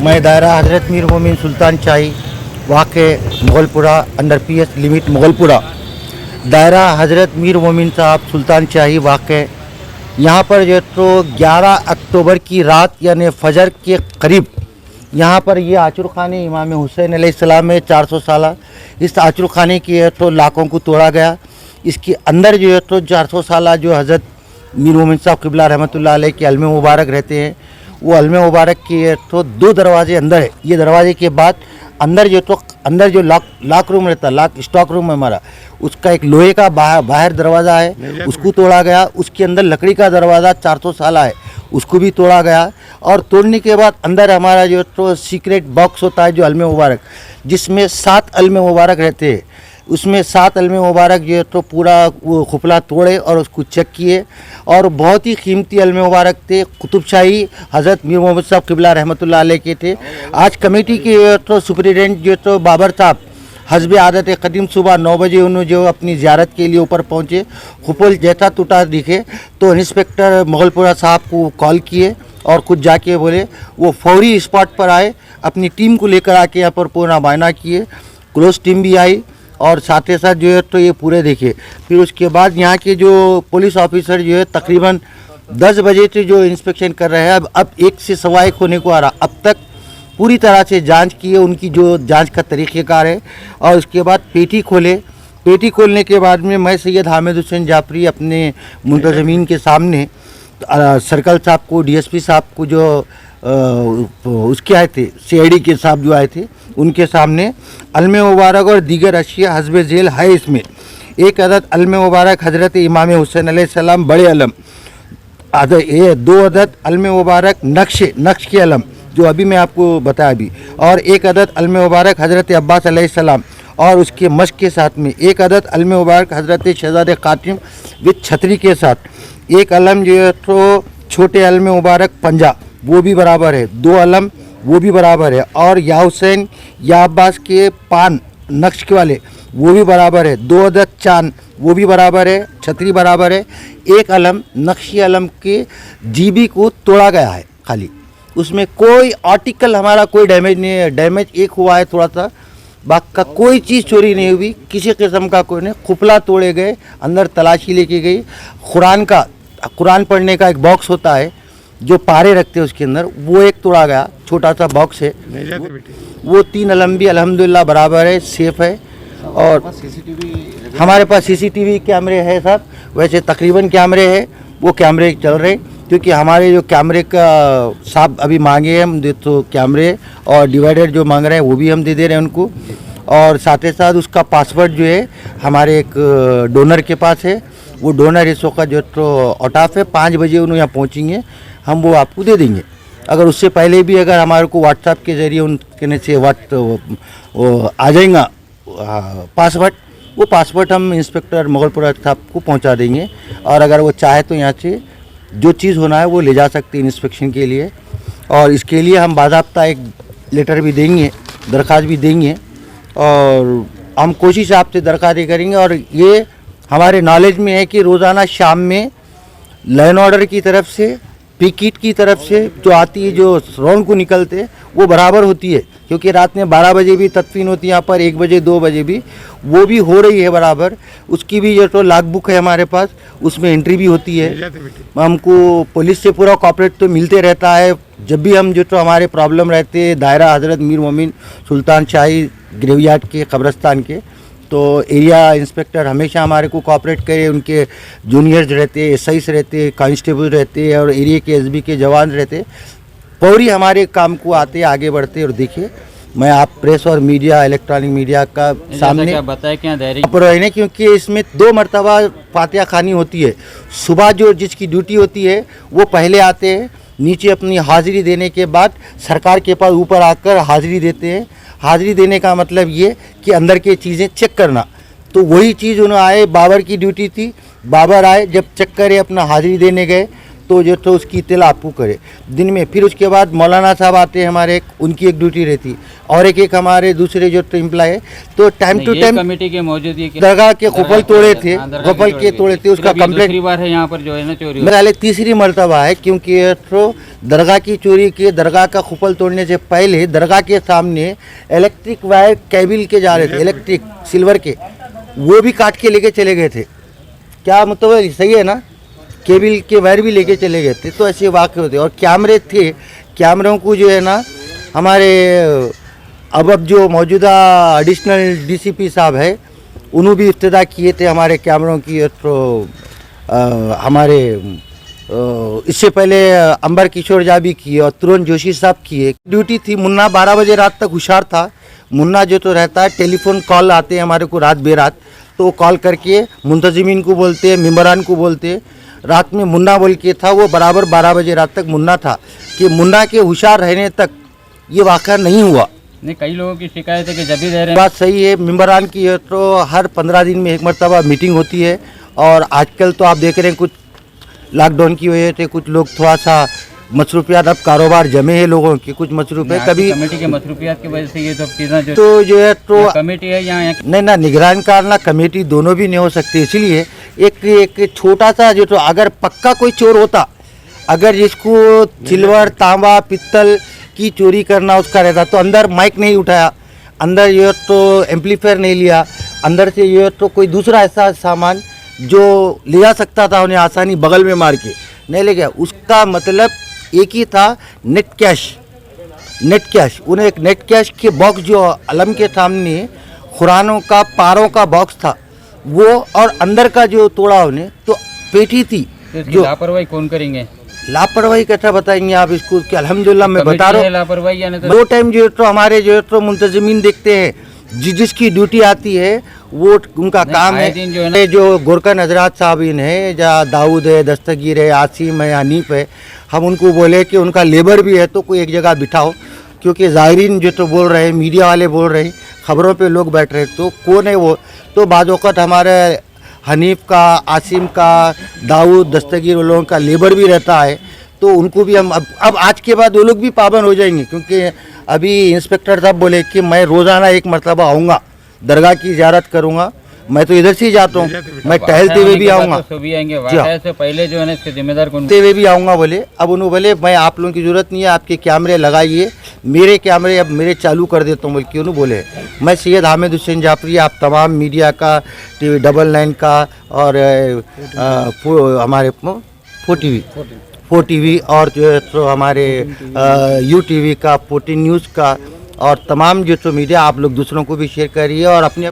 मैं दायरा हज़रत मीर मोमिन सुल्तान शाही वाक़े Mughalpura under PS limit Mughalpura दायरा हज़रत मीर मोमिन साहब सुल्तान शाही वाक़े यहाँ पर जो तो 11 अक्टूबर की रात यानी फजर के करीब यहाँ पर ये आचुर खाने इमाम हुसैन अलैहिस्सलाम में 400 साल इस आचुर खाने की है तो लाखों को तोड़ा गया। इसके अंदर जो है तो 400 साल जो हज़रत मीर मोमिन साहब क़िबला रहमतुल्लाह अलैह के अलमे मुबारक रहते हैं, वो अलमे मुबारक की तो 2 दरवाजे अंदर है। ये दरवाजे के बाद अंदर जो लॉक रूम रहता है, लॉक स्टॉक रूम है हमारा, उसका एक लोहे का बाहर दरवाज़ा है, उसको तोड़ा गया। उसके अंदर लकड़ी का दरवाज़ा 400 साल है, उसको भी तोड़ा गया। और तोड़ने के बाद अंदर हमारा जो तो सीक्रेट बॉक्स होता है जो अलमे मुबारक, जिसमें 7 अलमे मुबारक रहते हैं, उसमें 7 अलमे मुबारक जो तो पूरा वो खुफला तोड़े और उसको चेक किए। और बहुत ही कीमती अलमे मुबारक थे, कुतुबशाही हज़रत मीर मोहम्मद साहब क़िबला रहमतुल्लाह अलैह के थे। आज कमेटी के तो सुपरिटेंडेंट जो तो बाबर साहब हस्ब आदत कदीम सुबह 9 बजे उन्होंने जो अपनी ज़ियारत के लिए ऊपर पहुँचे, खुफल जैसा टूटा दिखे तो इंस्पेक्टर मुग़लपुरा साहब को कॉल किए और खुद जाके बोले, वो फौरी स्पॉट पर आए, अपनी टीम को लेकर आके यहाँ पर पूरा मुआयना किए। क्लोज टीम भी आई और साथ ही साथ जो है तो ये पूरे देखे। फिर उसके बाद यहाँ के जो पुलिस ऑफिसर जो है तकरीबन 10 बजे से जो इंस्पेक्शन कर रहे हैं, अब 1 से सवा 1 होने को आ रहा, अब तक पूरी तरह से जांच की है, उनकी जो जांच का तरीक़ेकार है। और उसके बाद पेटी खोले, पेटी खोलने के बाद में मैं सैयद हामिद हुसैन जाफरी अपने मुंतज़मीन के सामने सर्कल साहब को, DSP साहब को जो उसके आए थे, CID के साहब जो आए थे, उनके सामने अलमे मुबारक और दीगर अशिया हस्ब झेल है। इसमें एक अदद अलमे मुबारक हज़रत इमाम हुसैन अलैहिस्सलाम बड़े अलम, 2 अदद अलमे मुबारक नक्श के अलम जो अभी मैं आपको बताया अभी, और 1 अदद अलमे मुबारक हज़रत अब्बास अलैहिस्सलाम और उसके मश्क के साथ में, 1 अदद अलमे मुबारक हज़रत शहज़ादे क़ासिम विद छतरी के साथ, 1 अलम जो है तो छोटे अलमे मुबारक पंजा वो भी बराबर है, 2 अलम वो भी बराबर है, और या हुसैन या अब्बास के पान नक्श के वाले वो भी बराबर है, 2 अदद चांद वो भी बराबर है, छतरी बराबर है। 1 अलम नक्शी अलम के GB को तोड़ा गया है खाली, उसमें कोई आर्टिकल हमारा कोई डैमेज नहीं है। डैमेज एक हुआ है थोड़ा सा, बाकी का कोई चीज़ चोरी नहीं हुई, किसी किस्म का कोई नहीं। खुफला तोड़े गए, अंदर तलाशी लेके गई। कुरान पढ़ने का एक बॉक्स होता है जो पारे रखते हैं उसके अंदर, वो एक तोड़ा गया, छोटा सा बॉक्स है। वो 3 अलम भी अल्हम्दुलिल्लाह बराबर है, सेफ है। और हमारे पास CCTV कैमरे है साहब, वैसे तकरीबन कैमरे हैं, वो कैमरे चल रहे, क्योंकि हमारे जो कैमरे का साहब अभी मांगे हैं हम तो कैमरे और डिवाइडर जो मांग रहे हैं वो भी हम दे रहे हैं उनको। और साथ ही साथ उसका पासवर्ड जो है हमारे एक डोनर के पास है, वो डोनर इस वक्त जो तो आउट ऑफ है, 5 बजे उन्होंने यहाँ पहुँचेंगे, हम वो आपको दे देंगे। अगर उससे पहले भी अगर हमारे को व्हाट्सएप के ज़रिए उनके से वो आ जाएगा पासवर्ड, वो पासवर्ड हम इंस्पेक्टर मुग़लपुरा साहब को पहुंचा देंगे। और अगर वो चाहे तो यहाँ से जो चीज़ होना है वो ले जा सकते हैं इंस्पेक्शन के लिए। और इसके लिए हम बाज़ाब्ता एक लेटर भी देंगे, दरख्वास्त भी देंगे, और हम कोशिश आपसे दरख्वास्त करेंगे। और ये हमारे नॉलेज में है कि रोज़ाना शाम में लैन ऑर्डर की तरफ से, पिकेट की तरफ से जो आती है, जो रौन को निकलते वो बराबर होती है, क्योंकि रात में 12 बजे भी तदफीन होती है यहाँ पर, 1 बजे 2 बजे भी वो भी हो रही है बराबर। उसकी भी जो तो लॉग बुक है हमारे पास, उसमें एंट्री भी होती है। हमको पुलिस से पूरा कॉपरेट तो मिलते रहता है, जब भी हम जो तो हमारे प्रॉब्लम रहते हैं दायरा हज़रत मीर मोमिन सुल्तान शाही ग्रेवयार्ड के कब्रस्तान के, तो एरिया इंस्पेक्टर हमेशा हमारे को कोऑपरेट करे। उनके जूनियर्स रहते, SIs रहते, कांस्टेबल रहते और एरिया के SB के जवान रहते, फौरी हमारे काम को आते, आगे बढ़ते। और देखिए, मैं आप प्रेस और मीडिया, इलेक्ट्रॉनिक मीडिया का सामने बताया क्या पर रहने, क्योंकि इसमें 2 मरतबा फातिहा खानी होती है। सुबह जो जिसकी ड्यूटी होती है वो पहले आते हैं, नीचे अपनी हाज़िरी देने के बाद सरकार के पास ऊपर आकर हाज़िरी देते हैं। हाज़िरी देने का मतलब ये कि अंदर की चीज़ें चेक करना, तो वही चीज़ उन्होंने आए, बाबर की ड्यूटी थी, बाबर आए, जब चेक करे अपना हाज़िरी देने गए तो जो तो उसकी इत्तला आपको करे दिन में। फिर उसके बाद मौलाना साहब आते हैं हमारे, उनकी एक ड्यूटी रहती, और एक हमारे दूसरे जो एम्प्लॉय है, तो टाइम टू टाइम कमेटी के मौजूद ये दरगाह के खुफल तोड़े थे, खुफल के तोड़े थे, उसका कंप्लेंट दूसरी बार है यहाँ पर जो है ना चोरी। मेरा हाल तीसरी मर्तबा है, क्योंकि तो दरगाह की चोरी के, दरगाह का खुफल तोड़ने से पहले दरगाह के सामने इलेक्ट्रिक वायर केबल के जा रहे थे, इलेक्ट्रिक सिल्वर के, वो भी काट के लेके चले गए थे। क्या मतलब सही है ना, केबल के वायर भी लेके चले गए थे। तो ऐसे वाक़े होते। और कैमरे थे, कैमरों को जो है ना हमारे अब जो मौजूदा एडिशनल डीसीपी साहब है, उन्होंने भी इब्तिदा किए थे हमारे कैमरों की। तो हमारे इससे पहले अंबर किशोर जा भी किए और तुरंत जोशी साहब किए। ड्यूटी थी, मुन्ना 12 बजे रात तक होशियार था। मुन्ना जो तो रहता है, टेलीफोन कॉल आते हैं हमारे को रात बेरात, तो कॉल करके मुंतजिमीन को बोलते हैं, मेम्बरान को बोलते हैं। रात में मुन्ना बोल के था, वो बराबर 12 बजे रात तक मुन्ना था। कि मुन्ना के होशियार रहने तक ये वाक़ा नहीं हुआ। नहीं, कई लोगों की शिकायत है कि जब भी दे रहे हैं। बात सही है, मेम्बरान की है तो हर 15 दिन में एक मरतबा मीटिंग होती है। और आजकल तो आप देख रहे हैं कुछ लॉकडाउन की वजह से कुछ लोग थोड़ा सा मसरूफियात, अब कारोबार जमे हैं लोगों के, कुछ मसरूफ है। कभी कमेटी के मसरूफियात की वजह से ये सब चीज़ें जो है तो कमेटी है यहाँ नहीं ना, निगरान करना कमेटी दोनों भी नहीं हो सकती। इसलिए एक छोटा सा जो तो अगर पक्का कोई चोर होता, अगर जिसको सिल्वर, तांबा, पित्तल की चोरी करना उसका रहता, तो अंदर माइक नहीं उठाया, अंदर ये तो एम्पलीफायर नहीं लिया, अंदर से ये तो कोई दूसरा ऐसा सामान जो ले जा सकता था उन्हें आसानी बगल में मार के नहीं ले गया। उसका मतलब एक ही था, नेट कैश। नेट कैश, उन्हें एक नेट कैश के बॉक्स जो अलम के सामने खुरानों का, पारों का बॉक्स था वो, और अंदर का जो तोड़ा उन्हें, तो पेटी थी। जो लापरवाही कौन करेंगे? लापरवाही कैसा बताएंगे आप इसको कि अल्हम्दुलिल्लाह मैं बता रहा हूँ लापरवाही यानी तो दो टाइम जो तो हमारे जो तो मुंतजिमीन देखते हैं, जिसकी ड्यूटी आती है वो उनका काम है। ये जो गोरकन हजरात साहबीन है, जहाँ दाऊद है, दस्तगीर है, आसिम है, हनीफ है, हम उनको बोले कि उनका लेबर भी है तो कोई एक जगह बिठाओ, क्योंकि ज़ाहिरीन जो तो बोल रहे हैं, मीडिया वाले बोल रहे हैं, ख़बरों पे लोग बैठ रहे हैं, तो कौन है वो? तो बाज़ औक़ात हमारे हनीफ का, आसिम का, दाऊद, दस्तगीर उन लोगों का लेबर भी रहता है, तो उनको भी हम अब आज के बाद वो लोग भी पाबंद हो जाएंगे। क्योंकि अभी इंस्पेक्टर साहब बोले कि मैं रोज़ाना एक मरतबा आऊँगा, दरगाह की ज़ियारत करूँगा। मैं तो इधर से ही जाता हूँ, मैं टहलते हुए भी आऊँगा, पहले जो है ना इसके जिम्मेदार कौन? हुए भी आऊँगा बोले। अब उन्होंने बोले मैं आप लोगों की ज़रूरत नहीं है, आपके कैमरे लगाइए, मेरे कैमरे अब मेरे चालू कर देता हूँ बोल के उन्होंने बोले। मैं सैयद हामिद हुसैन जाफरी, आप तमाम मीडिया का, TV 99 का और हमारे 4TV और जो है तो हमारे UTV का, 14 न्यूज़ का, और तमाम जो तो मीडिया आप लोग दूसरों को भी शेयर करिए और अपने